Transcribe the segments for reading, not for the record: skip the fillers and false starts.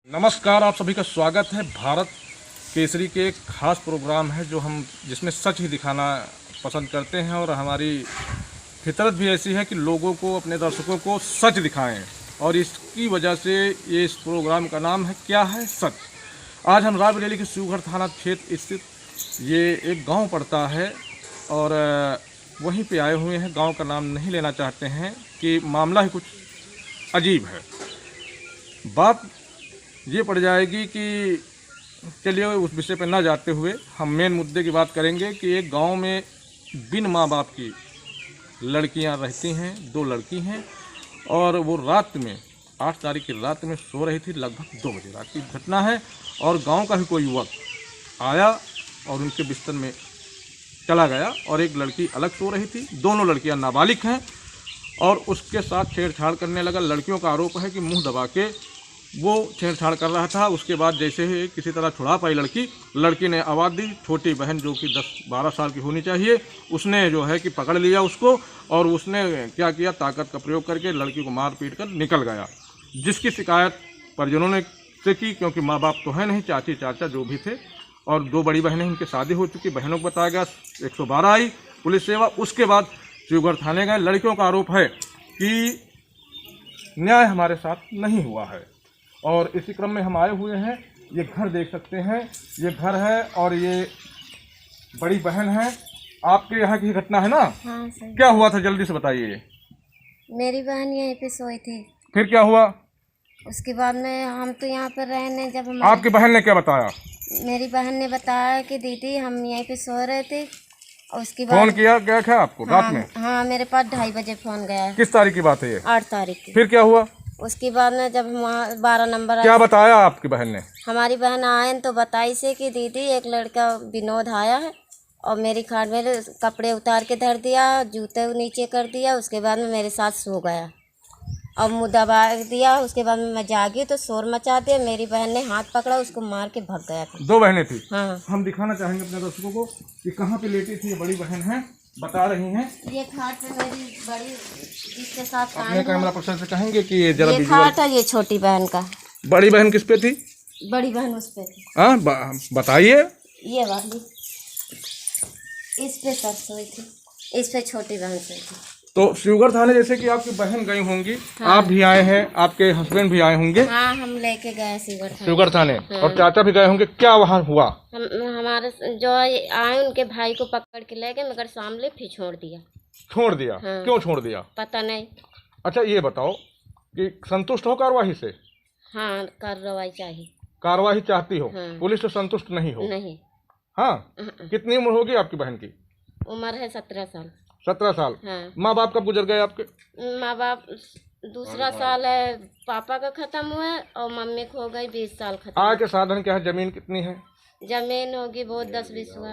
नमस्कार, आप सभी का स्वागत है। भारत केसरी के एक खास प्रोग्राम है जिसमें सच ही दिखाना पसंद करते हैं और हमारी फितरत भी ऐसी है कि लोगों को, अपने दर्शकों को सच दिखाएं। और इसकी वजह से ये इस प्रोग्राम का नाम है क्या है सच। आज हम रायबरेली के शिवगढ़ थाना क्षेत्र स्थित ये एक गांव पड़ता है और वहीं पे आए हुए हैं। गांव का नाम नहीं लेना चाहते हैं कि मामला ही कुछ अजीब है। बात ये पड़ जाएगी कि चलिए उस विषय पर ना जाते हुए हम मेन मुद्दे की बात करेंगे कि एक गांव में बिन माँ बाप की लड़कियां रहती हैं। 2 लड़की हैं और वो रात में 8 तारीख की रात में सो रही थी। लगभग 2 बजे रात की घटना है और गांव का ही कोई युवक आया और उनके बिस्तर में चला गया और एक लड़की अलग सो रही थी। दोनों लड़कियां नाबालिग हैं और उसके साथ छेड़छाड़ करने लगा। लड़कियों का आरोप है कि मुंह दबा के वो छेड़छाड़ कर रहा था। उसके बाद जैसे ही किसी तरह छुड़ा पाई लड़की ने आवाज़ दी। छोटी बहन जो कि 10-12 साल की होनी चाहिए, उसने जो है कि पकड़ लिया उसको और उसने क्या किया, ताकत का प्रयोग करके लड़की को मार पीट कर निकल गया। जिसकी शिकायत परिजनों ने से की, क्योंकि माँ बाप तो है नहीं, चाची चाचा जो भी थे, और 2 बड़ी बहनें, उनकी शादी हो चुकी। बहनों को बताया गया, 112 आई पुलिस सेवा। उसके बाद शिवगढ़ थाने गए। लड़कियों का आरोप है कि न्याय हमारे साथ नहीं हुआ है और इसी क्रम में हम आए हुए हैं। ये घर देख सकते हैं, ये घर है और ये बड़ी बहन है। आपके यहाँ की घटना है ना? हाँ सर। क्या हुआ था, जल्दी से बताइए। मेरी बहन यहीं पे सोई थी। फिर क्या हुआ? उसके बाद में हम तो यहाँ पर रहने जब हम आपकी बहन ने क्या बताया? मेरी बहन ने बताया कि दीदी हम यहीं पे सो रहे थे और उसके फोन बाद किया गया क्या आपको रात में? हाँ मेरे पास 2:30 बजे फोन गया है। किस तारीख की बात है ये? 8 तारीख की। फिर क्या हुआ? उसके बाद में जब हम वहाँ 12 नंबर क्या बताया आपकी बहन ने? हमारी बहन आए तो बताई से कि दीदी एक लड़का विनोद आया है और मेरी खाट में कपड़े उतार के धर दिया, जूते नीचे कर दिया। उसके बाद में मेरे साथ सो गया और मुँह दबा दिया। उसके बाद में मैं जागी तो शोर मचा दिया। मेरी बहन ने हाथ पकड़ा, उसको मार के भाग गया था। 2 बहनें थी। हाँ। हम दिखाना चाहेंगे अपने दर्शकों को कि कहाँ पे लेटी थी। ये बड़ी बहन है, बता रही हैं। ये खाट पे मेरी बड़ी जिसके साथ अपने कैमरा पर्सन से कहेंगे कि ये जरा ये खाट है, ये छोटी बहन का। बड़ी बहन किस पे थी? बड़ी बहन उस पे थी। हाँ, बताइए। ये वाली इस पे सर सोई थी, इस पे छोटी बहन सोई थी। तो शिवगढ़ थाने जैसे कि आपकी बहन गई होंगी, हाँ। आप भी आए हैं, आपके हस्बैंड भी आए होंगे हाँ हम लेके गए शिवगढ़ थाने। हाँ। और चाचा भी गए होंगे। क्या वहाँ हुआ? हमारे जो आए उनके भाई को पकड़ के ले गए, मगर सामने फिर छोड़ दिया। छोड़ दिया? हाँ। क्यों छोड़ दिया? पता नहीं। अच्छा ये बताओ कि संतुष्ट हो कार्रवाई से? हाँ कार्रवाई चाहिए। कार्रवाई चाहती हो? हाँ। पुलिस से संतुष्ट नहीं हो? नहीं। हाँ। कितनी उम्र होगी आपकी बहन की? उम्र है 17 साल। 17 साल। हाँ। माँ बाप कब गुजर गए आपके? माँ बाप दूसरा साल है पापा का खत्म हुआ है और मम्मी को हो गई 20 साल खत्म। आय के साधन क्या है? जमीन कितनी है? जमीन होगी बहुत 10-20 हुआ।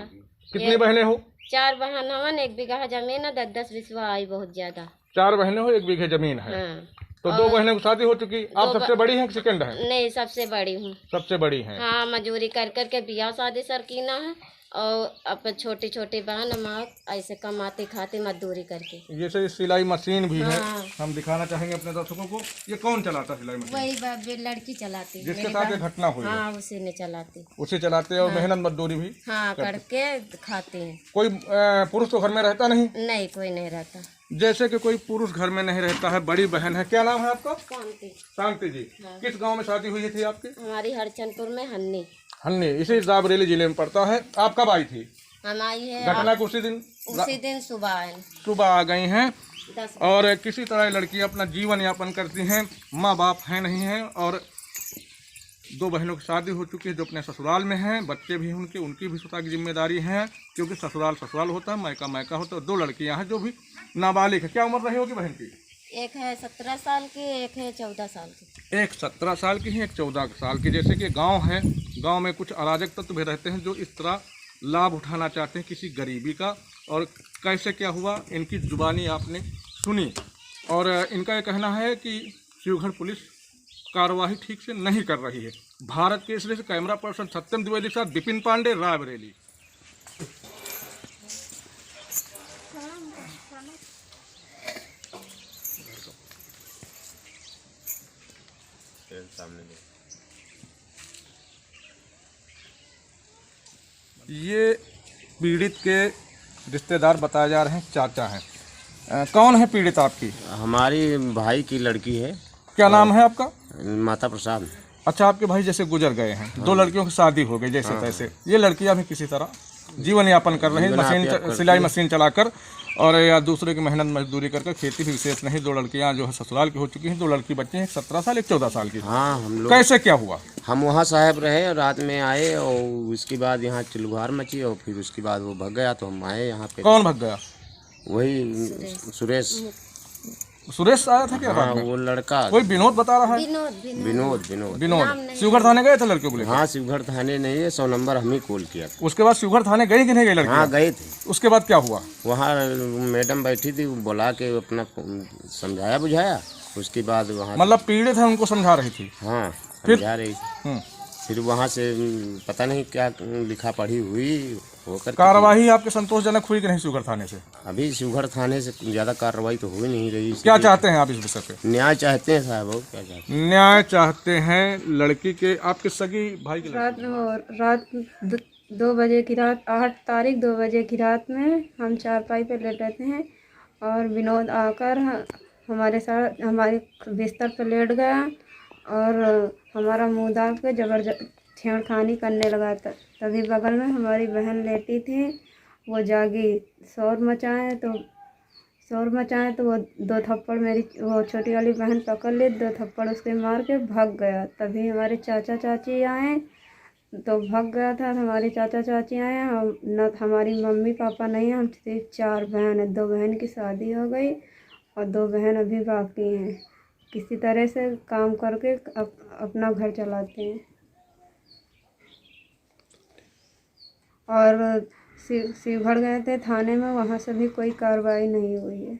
कितनी बहनें हो? 4 बहन हवन, 1 बीघा जमीन है, 10-10-20 आई बहुत ज्यादा। 4 बहनें हो, 1 बीघे जमीन है। हाँ। तो 2 बहनों की शादी हो चुकी। आप सबसे बड़ी हैं कि सेकंड है? नहीं सबसे बड़ी हूँ। सबसे बड़ी हैं। हाँ मजूरी कर करके बियाह शादी सर कीना है और अब छोटी छोटी बहन माँ ऐसे कमाते खाते मजदूरी करके। जैसे सिलाई मशीन भी है, हाँ। हम दिखाना चाहेंगे अपने दर्शकों को। ये कौन चलाता सिलाई मशीन? वही लड़की चलाती है, जिसके मेरी साथ ये बहन। घटना हुई है? हाँ उसी ने चलाती। उसे चलाते हैं और मेहनत मजदूरी भी हाँ करके खाते हैं। कोई पुरुष तो घर में रहता नहीं? नहीं कोई नहीं रहता। जैसे कि कोई पुरुष घर में नहीं रहता है, बड़ी बहन है। क्या नाम है आपका? शांति। शांति जी। हाँ। किस गांव में शादी हुई थी आपकी? हमारी हरचंदपुर में हन्नी। हन्नी, इसी रायबरेली जिले में पड़ता है। आप कब आई थी? हम आई है घटना को उसी दिन सुबह आए। सुबह आ गई हैं 10 और किसी तरह लड़कियां अपना जीवन यापन करती हैं। माँ बाप हैं नहीं हैं और 2 बहनों की शादी हो चुकी है जो अपने ससुराल में हैं। बच्चे भी उनकी भी स्वतः की जिम्मेदारी है, क्योंकि ससुराल ससुराल होता है, मायका मायका होता है। 2 लड़कियां हैं जो भी नाबालिग है। क्या उम्र रही होगी बहन की? एक है 17 साल की, एक है 14 साल की। एक 17 साल की है, एक 14 साल की। जैसे कि गांव है, गांव में कुछ अराजक तत्व भी रहते हैं जो इस तरह लाभ उठाना चाहते हैं किसी गरीबी का। और कैसे क्या हुआ इनकी जुबानी आपने सुनी और इनका ये कहना है कि शिवगढ़ पुलिस कार्रवाई ठीक से नहीं कर रही है। भारत केसरी से कैमरा पर्सन सत्यम द्विवेदी के साथ विपिन पांडे, रायबरेली। सामने ये पीड़ित के रिश्तेदार बताए जा रहे हैं, चाचा हैं। कौन है पीड़ित आपकी? हमारी भाई की लड़की है। क्या नाम है आपका? माता प्रसाद। अच्छा, आपके भाई जैसे गुजर गए हैं, दो लड़कियों की शादी हो गई जैसे तैसे, ये लड़कियां भी किसी तरह जीवन यापन कर रही हैं, मशीन सिलाई मशीन चलाकर और या दूसरे की मेहनत मजदूरी करके, खेती भी विशेष नहीं। दो लड़कियां जो है ससुराल की हो चुकी हैं, दो लड़की बच्चे हैं, 17 साल एक 14 साल की। हाँ, हम लोग कैसे क्या हुआ? हम वहाँ साहब रहे और रात में आए और उसके बाद यहाँ चिल्लुहार मची और फिर उसके बाद वो भाग गया तो हम आए यहाँ पे। कौन भाग गया? वही सुरेश आया था क्या? हाँ, रात में वो लड़का कोई विनोद बता रहा है। विनोद शिवघर थाने गए थे लड़के को लेकर? हाँ, शिवघर थाने नहीं है, 100 नंबर हम ही कॉल किया था। उसके बाद शिवघर थाने गई कि नहीं गई लड़की? हाँ, गए थे। उसके बाद क्या हुआ? वहाँ मैडम बैठी थी, बुला के अपना समझाया बुझाया। उसके बाद वहाँ मतलब पीड़ित है उनको समझा रही थी? हाँ, फिर? समझा रही थी। हम्म। फिर वहाँ से पता नहीं क्या लिखा पढ़ी हुई होकर कार्रवाई आपके संतोषजनक हुई कि नहीं शिवघर थाने से? अभी शिवघर थाने से ज़्यादा कार्रवाई तो हो ही नहीं रही। क्या चाहते हैं आप इस विषय पे? न्याय चाहते हैं साहब। वो क्या चाहते हैं? न्याय चाहते हैं लड़की के, आपके सगी भाई की रात 2 बजे की रात, 8 तारीख 2 बजे की रात में हम चारपाई पे लेटे थे और विनोद आकर हमारे साथ हमारे बिस्तर पर लेट गया और हमारा मुँह दाब के जबरदस्त छेड़खानी करने लगा था। तभी बगल में हमारी बहन लेटी थी, वो जागी, शोर मचाए तो वो 2 थप्पड़ मेरी वो छोटी वाली बहन पकड़ ली, 2 थप्पड़ उसके मार के भाग गया। तभी हमारे चाचा चाची आए तो भाग गया था। हमारे चाचा चाची आए, हम न हमारी मम्मी पापा नहीं, हम सिर्फ 4 बहन हैं। 2 बहन की शादी हो गई और 2 बहन अभी बाकी हैं। किसी तरह से काम करके अपना घर चलाते हैं और शिवघर गए थे थाने में, वहाँ से भी कोई कार्रवाई नहीं हुई है।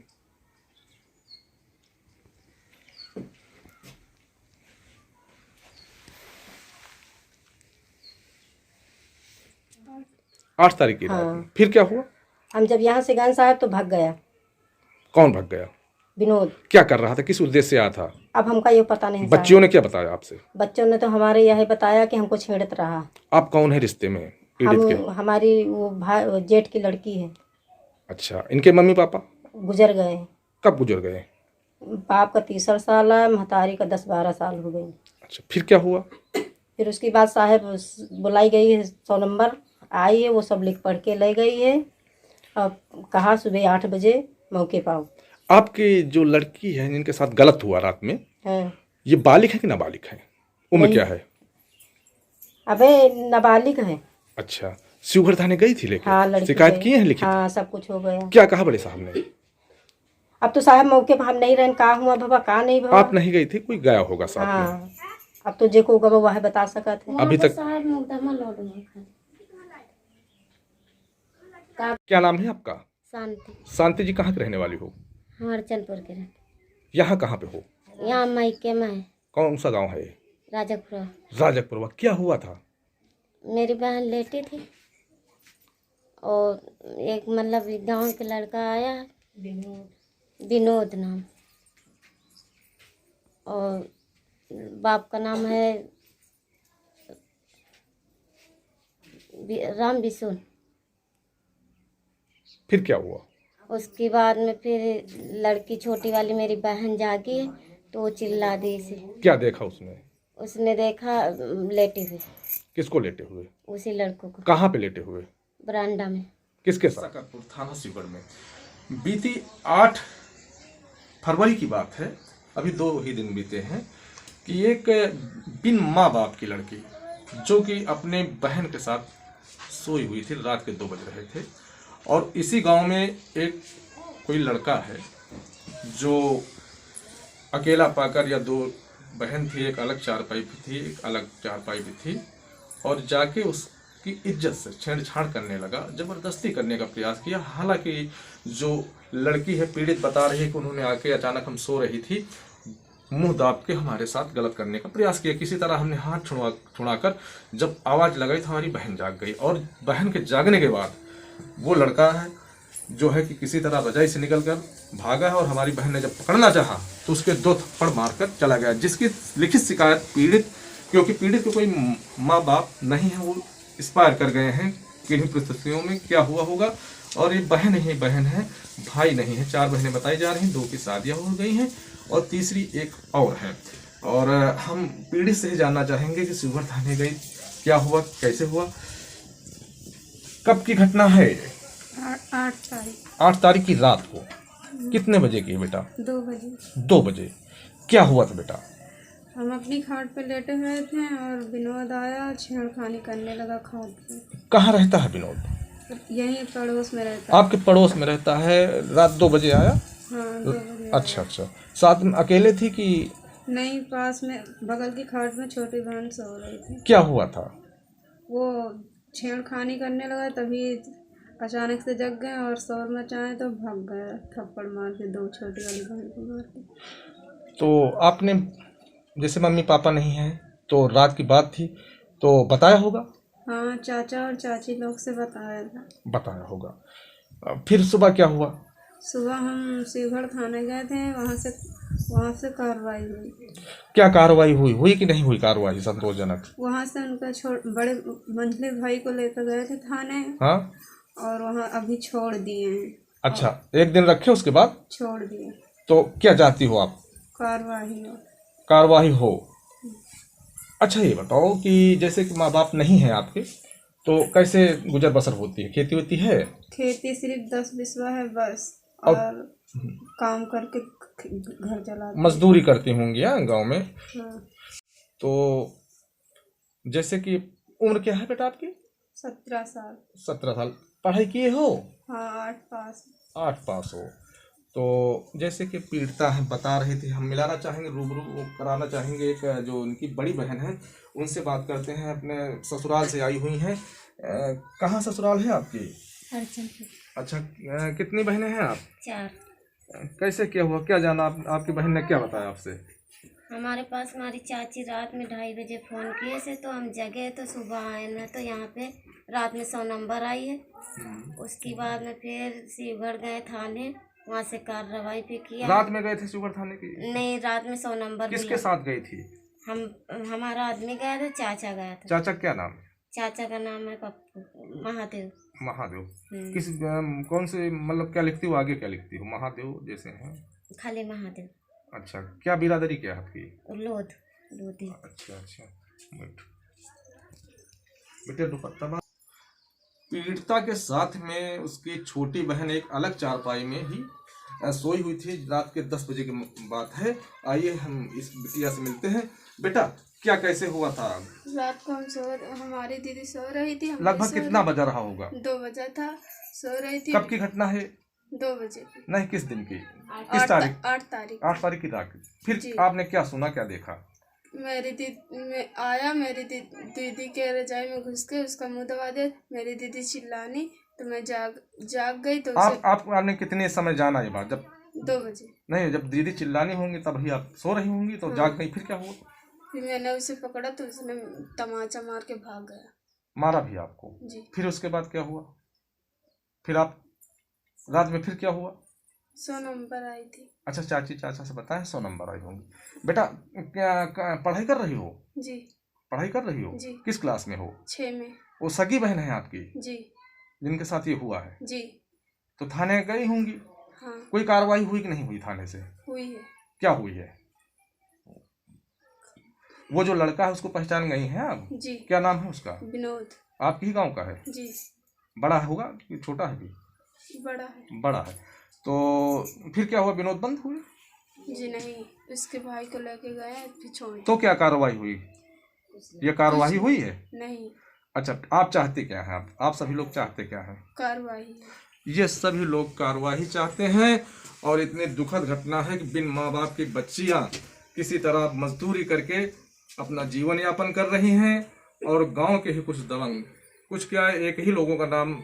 आठ तारीख की रात में। फिर क्या हुआ? हम जब यहाँ से गए साहब तो भाग गया। कौन भाग गया? विनोद। क्या कर रहा था, किस उद्देश्य से आया था? अब हमका ये पता नहीं साहब। बच्चियों ने क्या बताया आपसे? बच्चों ने तो हमारे यही बताया कि हमको छेड़त रहा। आप कौन है रिश्ते में पीड़ित के? हमारी वो भाई जेठ की लड़की है। अच्छा, इनके मम्मी पापा गुजर गए। कब गुजर गए? बाप का 30 साल है, महतारी का 10-12 साल हो गए। अच्छा, फिर क्या हुआ? फिर उसके बाद साहब बुलाई गई है, 100 नंबर आई है, वो सब लिख पढ़ के ले गई है। अब कहा सुबह 8 बजे मौके पाओ। आपकी जो लड़की है जिनके साथ गलत हुआ रात में, हाँ। ये बालिग है कि नाबालिग है? उम्र क्या है? अबे नाबालिग है। अच्छा, शिवघर थाने गई थी लेके? हाँ, लड़की शिकायत गई। की है लिखित? हाँ, सब कुछ हो गया। क्या कहा बड़े साहब ने? अब तो साहब मौके पर हम नहीं रहन, कहा हुआ बाबा कहा नहीं बाबा। आप नहीं गई थी, कोई गया होगा साथ में। हाँ, अब तो जेको होगा वह बता सका थे। अभी तक क्या नाम है आपका? शांति। शांति जी, कहाँ के रहने वाली हो? हरचंदपुर के रहते। यहाँ कहाँ पे हो? यहाँ मायके में है। कौन सा गांव है? राजकपुरा। राजकपुरवा। क्या हुआ था? मेरी बहन लेटी थी और एक मतलब गांव के लड़का आया, विनोद नाम, और बाप का नाम है राम बिशुन। फिर क्या हुआ? उसके बाद में फिर लड़की छोटी वाली मेरी बहन जागी तो वो चिल्ला दी इसे। क्या देखा उसने? उसने देखा लेटे हुए। किसको लेटे हुए? उसी लड़कों को। कहाँ पे लेटे हुए? बरामदा में। किसके साथ? सकरपुर थाना शिवगढ़ में बीती 8 फरवरी की बात है, अभी 2 ही दिन बीते हैं कि एक बिन माँ बाप की लड़की जो कि अपने बहन के साथ सोई हुई थी, रात के 2 बज रहे थे, और इसी गांव में एक कोई लड़का है जो अकेला पाकर, या 2 बहन थी, एक अलग चारपाई भी थी, एक अलग चारपाई भी थी, और जाके उसकी इज्जत से छेड़छाड़ करने लगा, ज़बरदस्ती करने का प्रयास किया। हालांकि जो लड़की है पीड़ित बता रही है कि उन्होंने आके अचानक हम सो रही थी, मुंह दाब के हमारे साथ गलत करने का प्रयास किया। किसी तरह हमने हाथ छुड़ाकर जब आवाज़ लगाई तो हमारी बहन जाग गई, और बहन के जागने के बाद वो लड़का है जो है कि किसी तरह रजाई से निकलकर भागा है, और हमारी बहन ने जब पकड़ना चाहा तो उसके 2 थप्पड़ मारकर चला गया, जिसकी लिखित शिकायत पीड़ित, क्योंकि पीड़ित के कोई माँ बाप नहीं है, वो एक्सपायर कर गए हैं किन परिस्थितियों में क्या हुआ होगा। और ये बहन ही बहन है, भाई नहीं है। 4 बहनें बताई जा रही हैं, 2 की शादियां हो गई हैं और तीसरी एक और है। और हम पीड़ित से ही जानना चाहेंगे कि शिवहर थाने गई, क्या हुआ, कैसे हुआ, कब की घटना है ये? 8 तारीख 8 तारीख की रात को। कितने बजे की है बेटा? 2 बजे 2 बजे। क्या हुआ था बेटा? हम अपनी खाट पे लेटे हुए थे और विनोद आया, छेड़खानी करने लगा खाट पे। कहाँ रहता है विनोद? यहीं पड़ोस में रहता है। आपके पड़ोस में रहता है। रात 2 बजे आया? हाँ, 2 बजे अच्छा अच्छा। साथ में अकेले थी कि? नहीं, पास में बगल की खाट में छोटी बहन सो रही थी। क्या हुआ था? वो छेड़खानी करने लगा, तभी अचानक से जग गए और शोर मचाए तो भाग गए, थप्पड़ मार के 2 छोटी वाली बहन को मार के। तो आपने, जैसे मम्मी पापा नहीं हैं तो रात की बात थी तो बताया होगा? हाँ, चाचा और चाची लोग से बताया था। बताया होगा। फिर सुबह क्या हुआ? सुबह हम शिवगढ़ थाने गए थे, वहाँ से कार्रवाई हुई। क्या कार्रवाई हुई कि नहीं हुई कार्रवाई संतोषजनक? वहाँ से उनका बड़े मंझले भाई को लेकर गए थे थाने। हाँ। और वहाँ अभी छोड़ दिए हैं। अच्छा, एक दिन रखे उसके बाद छोड़ दिए। तो क्या चाहती हो आप? कार्रवाई हो। कार्रवाई हो। अच्छा, ये बताओ कि जैसे कि माँ बाप नहीं है आपके, तो कैसे गुजर बसर होती है? खेती होती है? खेती सिर्फ 10 बिस्वा है बस, और और काम करके घर चलाते। मजदूरी करती होंगी गांव में। हाँ। तो जैसे कि उम्र क्या है बेटा आपकी? 17 साल। 17 साल। पढ़ाई किए हो? हाँ, 8 पास। 8 पास हो। तो जैसे कि पीड़िता है, बता रहे थे, हम मिलाना चाहेंगे, रूबरू कराना चाहेंगे। एक जो उनकी बड़ी बहन है उनसे बात करते हैं। अपने ससुराल से आई हुई हैं। कहाँ ससुराल है आपकी? अच्छा, कितनी बहनें हैं आप? 4। कैसे क्या हुआ, क्या जाना आपकी बहन ने क्या बताया आपसे? हमारे पास हमारी चाची रात में 2:30 बजे फ़ोन किए से, तो हम जगे तो सुबह आए ना, तो यहाँ पे रात में 100 नंबर आई है। उसके बाद में फिर शिवगढ़ गए थाने, वहाँ से कार्रवाई भी किया। रात में गए थे शिवगढ़ थाने की? नहीं, रात में 100 नंबर किसके साथ गई थी? हमारा आदमी गया था, चाचा गया था। चाचा क्या नाम? चाचा का नाम है पप्पू महादेव। महादेव। किस कौन से, मतलब क्या लिखती हो आगे, क्या लिखती हो? महादेव जैसे हैं? खाली महादेव। अच्छा, क्या बिरादरी क्या है आपकी? लोधी। अच्छा अच्छा। बेटे दुपट्टा बांध। पीड़िता के साथ में उसकी छोटी बहन एक अलग चारपाई में ही सोई हुई थी। रात के 10 बजे की बात है। आइए हम इस बिटिया से मिलते हैं। बेटा, क्या कैसे हुआ था? रात को हमारी दीदी सो रही थी। लगभग कितना बजा रहा होगा? 2 बजा था, सो रही थी। कब की घटना है? 2 बजे। नहीं, किस दिन की? किस तारीख? 8 तारीख। 8 तारीख की रात। फिर आपने क्या सुना, क्या देखा? मेरी दीदी के रजाई में घुस के उसका मुंह दबा दिया। मेरी दीदी चिल्लानी तो मैं जाग गई। तो आपने कितने समय जाना ये बात? जब 2 बजे। नहीं, जब दीदी चिल्लानी होंगी तभी आप सो रही होंगी, तो जाग गई। फिर क्या हुआ? फिर मैंने उसे पकड़ा तो उसने तमाचा मार के भाग गया। मारा भी आपको? जी। फिर उसके बाद क्या हुआ? फिर आप रात में फिर क्या हुआ? 100 नंबर आई थी। अच्छा, चाची चाचा से बताएं 100 नंबर आई होंगी। बेटा, क्या पढ़ाई कर रही हो? जी। पढ़ाई कर रही हो? जी। किस क्लास में हो? 6 में। वो सगी बहन है आपकी जी। जिनके साथ ये हुआ है? जी। तो थाने गई होंगी। हाँ। कोई कार्रवाई हुई कि नहीं हुई थाने से? हुई है। क्या हुई है? वो जो लड़का है उसको पहचान गई हैं आप? जी। क्या नाम है उसका? विनोद। आपके ही गांव का है? जी। बड़ा होगा कि छोटा है भी? बड़ा है। बड़ा है। तो फिर क्या हुआ, विनोद बंद हुए? जी नहीं, उसके भाई को लेके गए फिर छोड़। तो क्या कार्रवाई हुई? ये कार्रवाई हुई है? नहीं। अच्छा, आप चाहते क्या हैं? आप सभी लोग चाहते क्या हैं? कार्रवाई। ये सभी लोग कार्रवाई चाहते हैं। और इतनी दुखद घटना है कि बिन माँ बाप की बच्चियां किसी तरह मजदूरी करके अपना जीवन यापन कर रही हैं। और गांव के ही कुछ दबंग, कुछ क्या, एक ही लोगों का नाम